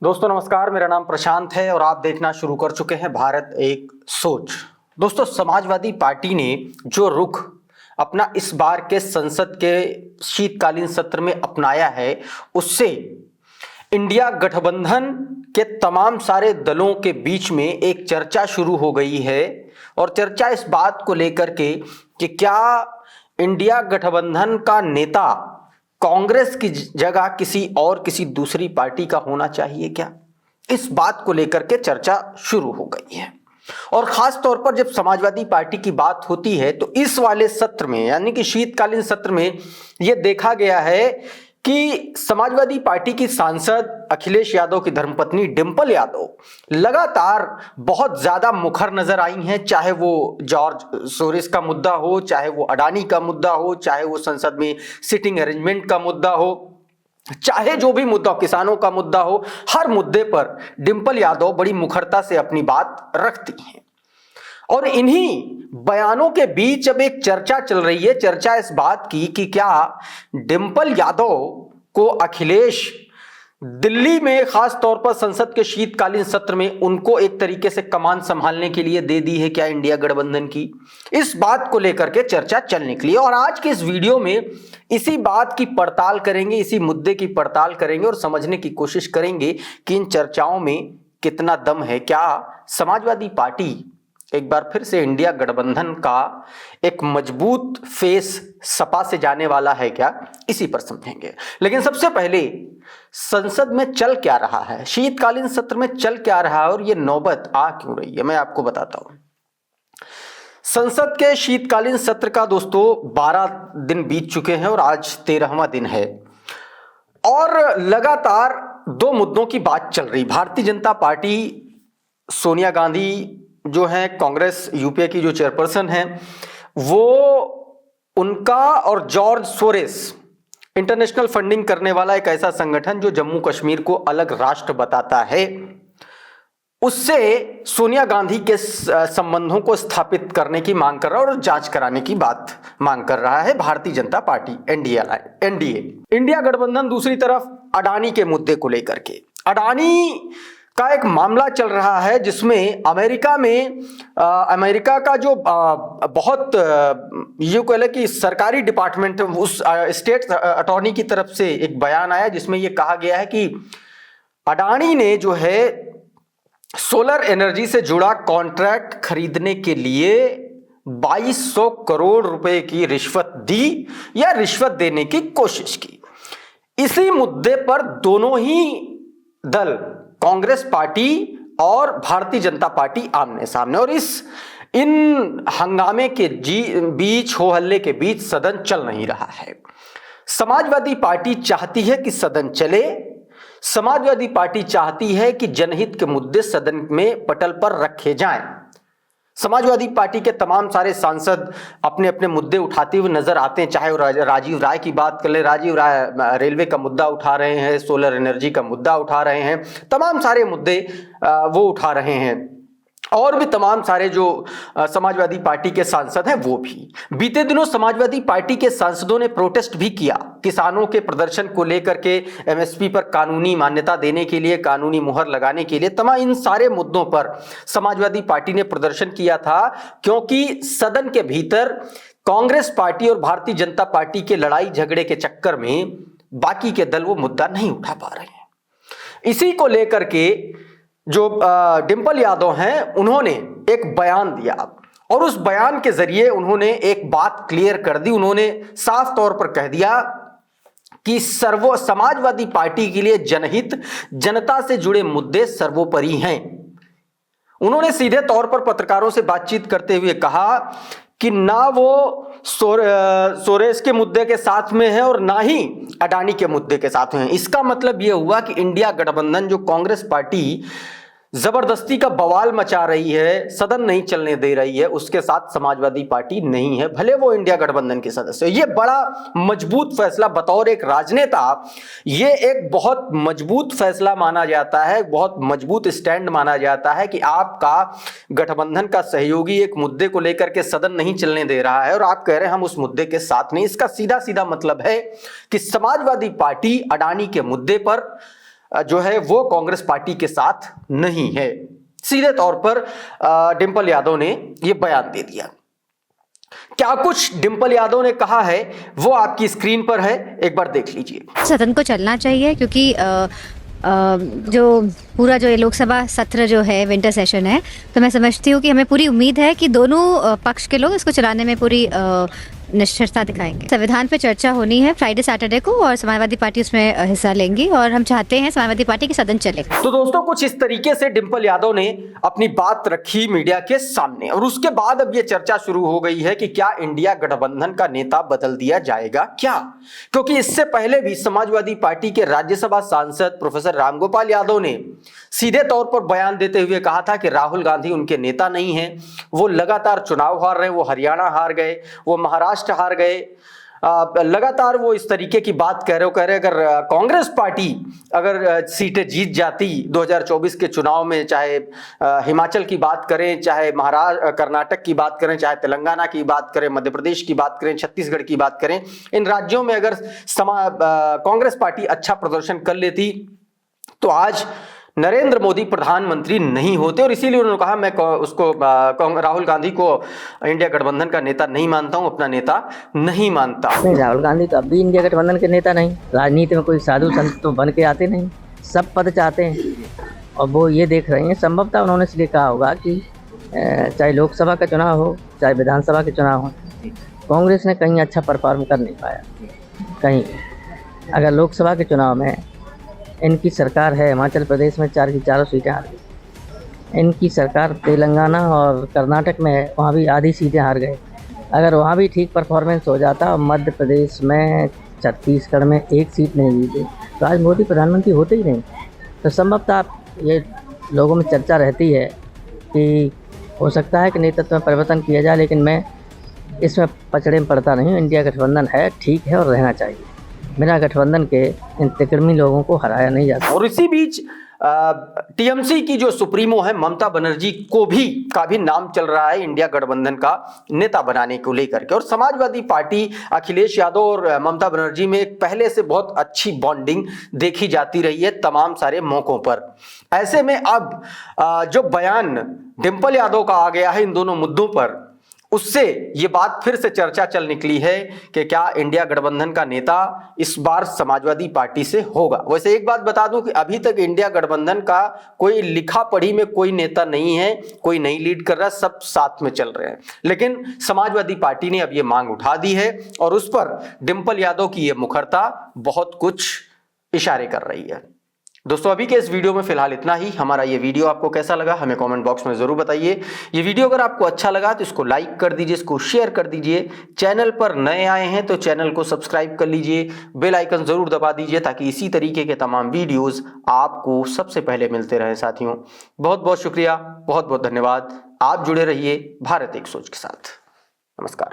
दोस्तों नमस्कार, मेरा नाम प्रशांत है और आप देखना शुरू कर चुके हैं भारत एक सोच। दोस्तों, समाजवादी पार्टी ने जो रुख अपना इस बार के संसद के शीतकालीन सत्र में अपनाया है, उससे इंडिया गठबंधन के तमाम सारे दलों के बीच में एक चर्चा शुरू हो गई है। और चर्चा इस बात को लेकर के कि क्या इंडिया गठबंधन का नेता कांग्रेस की जगह किसी दूसरी पार्टी का होना चाहिए क्या, इस बात को लेकर के चर्चा शुरू हो गई है। और खास तौर पर जब समाजवादी पार्टी की बात होती है तो इस वाले सत्र में यानी कि शीतकालीन सत्र में यह देखा गया है कि समाजवादी पार्टी की सांसद अखिलेश यादव की धर्मपत्नी डिंपल यादव लगातार बहुत ज्यादा मुखर नजर आई हैं। चाहे वो जॉर्ज सोरेस का मुद्दा हो, चाहे वो अडानी का मुद्दा हो, चाहे वो संसद में सिटिंग अरेंजमेंट का मुद्दा हो, चाहे जो भी मुद्दा, किसानों का मुद्दा हो, हर मुद्दे पर डिंपल यादव बड़ी मुखरता से अपनी बात रखती हैं। और इन्हीं बयानों के बीच अब एक चर्चा चल रही है। चर्चा इस बात की कि क्या डिंपल यादव को अखिलेश दिल्ली में खास तौर पर संसद के शीतकालीन सत्र में उनको एक तरीके से कमान संभालने के लिए दे दी है क्या इंडिया गठबंधन की, इस बात को लेकर के चर्चा चल निकली। और आज के इस वीडियो में इसी बात की पड़ताल करेंगे, इसी मुद्दे की पड़ताल करेंगे और समझने की कोशिश करेंगे कि इन चर्चाओं में कितना दम है। क्या समाजवादी पार्टी एक बार फिर से इंडिया गठबंधन का एक मजबूत फेस सपा से जाने वाला है क्या, इसी पर समझेंगे। लेकिन सबसे पहले संसद में चल क्या रहा है, शीतकालीन सत्र में चल क्या रहा है और ये नौबत आ क्यों रही है, मैं आपको बताता हूं। संसद के शीतकालीन सत्र का दोस्तों 12 दिन बीत चुके हैं और आज 13वां दिन है और लगातार दो मुद्दों की बात चल रही। भारतीय जनता पार्टी, सोनिया गांधी जो है कांग्रेस यूपीए की जो चेयरपर्सन है, वो उनका और जॉर्ज सोरेस इंटरनेशनल फंडिंग करने वाला एक ऐसा संगठन जो जम्मू कश्मीर को अलग राष्ट्र बताता है, उससे सोनिया गांधी के संबंधों को स्थापित करने की मांग कर रहा है और जांच कराने की बात मांग कर रहा है Bharatiya Janata party, NDA. India गठबंधन दूसरी तरफ अडानी के मुद्दे को लेकर के, अडानी का एक मामला चल रहा है जिसमें अमेरिका का जो बहुत ये कह ले कि सरकारी डिपार्टमेंट, उस स्टेट अटॉर्नी की तरफ से एक बयान आया जिसमें ये कहा गया है कि अडानी ने जो है सोलर एनर्जी से जुड़ा कॉन्ट्रैक्ट खरीदने के लिए 2200 करोड़ रुपए की रिश्वत दी या रिश्वत देने की कोशिश की। इसी मुद्दे पर दोनों ही दल, कांग्रेस पार्टी और भारतीय जनता पार्टी आमने सामने, और इन हंगामे के बीच, हो हल्ले के बीच सदन चल नहीं रहा है। समाजवादी पार्टी चाहती है कि सदन चले, समाजवादी पार्टी चाहती है कि जनहित के मुद्दे सदन में पटल पर रखे जाएं। समाजवादी पार्टी के तमाम सारे सांसद अपने अपने मुद्दे उठाते हुए नजर आते हैं, चाहे राजीव राय की बात कर ले, राजीव राय रेलवे का मुद्दा उठा रहे हैं, सोलर एनर्जी का मुद्दा उठा रहे हैं, तमाम सारे मुद्दे वो उठा रहे हैं। और भी तमाम सारे जो समाजवादी पार्टी के सांसद हैं वो भी। बीते दिनों समाजवादी पार्टी के सांसदों ने प्रोटेस्ट भी किया किसानों के प्रदर्शन को लेकर के, एमएसपी पर कानूनी मान्यता देने के लिए, कानूनी मुहर लगाने के लिए, तमाम इन सारे मुद्दों पर समाजवादी पार्टी ने प्रदर्शन किया था, क्योंकि सदन के भीतर कांग्रेस पार्टी और भारतीय जनता पार्टी के लड़ाई झगड़े के चक्कर में बाकी के दल वो मुद्दा नहीं उठा पा रहे हैं। इसी को लेकर के जो डिंपल यादव हैं, उन्होंने एक बयान दिया और उस बयान के जरिए उन्होंने एक बात क्लियर कर दी। उन्होंने साफ तौर पर कह दिया कि समाजवादी पार्टी के लिए जनहित, जनता से जुड़े मुद्दे सर्वोपरि हैं। उन्होंने सीधे तौर पर पत्रकारों से बातचीत करते हुए कहा कि ना वो सोरेस के मुद्दे के साथ में है और ना ही अडानी के मुद्दे के साथ में है। इसका मतलब यह हुआ कि इंडिया गठबंधन, जो कांग्रेस पार्टी जबरदस्ती का बवाल मचा रही है, सदन नहीं चलने दे रही है, उसके साथ समाजवादी पार्टी नहीं है, भले वो इंडिया गठबंधन के सदस्य। ये बड़ा मजबूत फैसला, बतौर एक राजनेता ये एक बहुत मजबूत फैसला माना जाता है, बहुत मजबूत स्टैंड माना जाता है कि आपका गठबंधन का सहयोगी एक मुद्दे को लेकर के सदन नहीं चलने दे रहा है और आप कह रहे हैं हम उस मुद्दे के साथ नहीं। इसका सीधा सीधा मतलब है कि समाजवादी पार्टी अडानी के मुद्दे पर जो है वो कांग्रेस पार्टी के साथ नहीं है। सीधे तौर पर डिंपल यादव ने यह बयान दे दिया। क्या कुछ डिंपल यादव ने कहा है वो आपकी स्क्रीन पर है, एक बार देख लीजिए। सदन को चलना चाहिए क्योंकि जो पूरा जो ये लोकसभा सत्र जो है विंटर सेशन है, तो मैं समझती हूँ कि हमें पूरी उम्मीद है कि दोनों पक्ष के लोग इसको चलाने में पूरी निष्ठता दिखाएंगे। संविधान पे चर्चा होनी है फ्राइडे सैटरडे को और समाजवादी पार्टी उसमें हिस्सा लेंगी और हम चाहते हैं समाजवादी पार्टी की सदन चले। तो दोस्तों कुछ इस तरीके से डिंपल यादव ने अपनी बात रखी मीडिया के सामने और उसके बाद अब ये चर्चा शुरू हो गई है कि क्या इंडिया गठबंधन का नेता बदल दिया जाएगा क्या, क्योंकि इससे पहले भी समाजवादी पार्टी के राज्यसभा सांसद प्रोफेसर रामगोपाल यादव ने सीधे तौर पर बयान देते हुए कहा था कि राहुल गांधी उनके नेता नहीं है। वो लगातार चुनाव हार रहे, वो हरियाणा हार गए, वो महाराष्ट्र हार गए, लगातार वो इस तरीके की बात कह रहे अगर कांग्रेस पार्टी अगर सीटें जीत जाती 2024 के चुनाव में, चाहे हिमाचल की बात करें, चाहे महाराष्ट्र कर्नाटक की बात करें, चाहे तेलंगाना की बात करें, मध्य प्रदेश की बात करें, छत्तीसगढ़ की बात करें, इन राज्यों में अगर कांग्रेस पार्टी अच्छा प्रदर्शन कर लेती तो आज नरेंद्र मोदी प्रधानमंत्री नहीं होते। और इसीलिए उन्होंने कहा मैं उसको राहुल गांधी को इंडिया गठबंधन का नेता नहीं मानता हूं, अपना नेता नहीं मानता। नहीं, राहुल गांधी तो अब भी इंडिया गठबंधन के नेता नहीं। राजनीति में कोई साधु संत तो बन के आते नहीं, सब पद चाहते हैं और वो ये देख रहे हैं। संभवतः उन्होंने इसलिए कहा होगा कि चाहे लोकसभा का चुनाव हो चाहे विधानसभा के चुनाव हो, कांग्रेस ने कहीं अच्छा परफॉर्म कर नहीं पाया। कहीं अगर लोकसभा के चुनाव में इनकी सरकार है, हिमाचल प्रदेश में 4 की 4 सीटें हार गई, इनकी सरकार तेलंगाना और कर्नाटक में है, वहाँ भी आधी सीटें हार गए। अगर वहाँ भी ठीक परफॉर्मेंस हो जाता और मध्य प्रदेश में, छत्तीसगढ़ में 1 सीट नहीं जीते तो आज मोदी प्रधानमंत्री होते ही नहीं। तो संभवतः ये लोगों में चर्चा रहती है कि हो सकता है कि नेतृत्व में परिवर्तन किया जाए, लेकिन मैं इसमें पचड़े में पड़ता नहीं हूँ। इंडिया गठबंधन है, ठीक है और रहना चाहिए। बिना गठबंधन के इन तिकड़मी लोगों को हराया नहीं जाता। और इसी बीच टीएमसी की जो सुप्रीमो है ममता बनर्जी का भी नाम चल रहा है इंडिया गठबंधन का नेता बनाने को लेकर के। और समाजवादी पार्टी अखिलेश यादव और ममता बनर्जी में पहले से बहुत अच्छी बॉन्डिंग देखी जाती रही है तमाम सारे मौकों पर। ऐसे में अब जो बयान डिंपल यादव का आ गया है इन दोनों मुद्दों पर, उससे ये बात फिर से चर्चा चल निकली है कि क्या इंडिया गठबंधन का नेता इस बार समाजवादी पार्टी से होगा। वैसे एक बात बता दूं कि अभी तक इंडिया गठबंधन का कोई लिखा पढ़ी में कोई नेता नहीं है, कोई नहीं लीड कर रहा, सब साथ में चल रहे हैं। लेकिन समाजवादी पार्टी ने अब ये मांग उठा दी है और उस पर डिंपल यादव की ये मुखरता बहुत कुछ इशारे कर रही है। दोस्तों अभी के इस वीडियो में फिलहाल इतना ही। हमारा ये वीडियो आपको कैसा लगा हमें कमेंट बॉक्स में जरूर बताइए। ये वीडियो अगर आपको अच्छा लगा तो इसको लाइक कर दीजिए, इसको शेयर कर दीजिए। चैनल पर नए आए हैं तो चैनल को सब्सक्राइब कर लीजिए, बेल आइकन जरूर दबा दीजिए ताकि इसी तरीके के तमाम वीडियोस आपको सबसे पहले मिलते रहे। साथियों बहुत बहुत शुक्रिया, बहुत बहुत धन्यवाद। आप जुड़े रहिए भारत एक सोच के साथ। नमस्कार।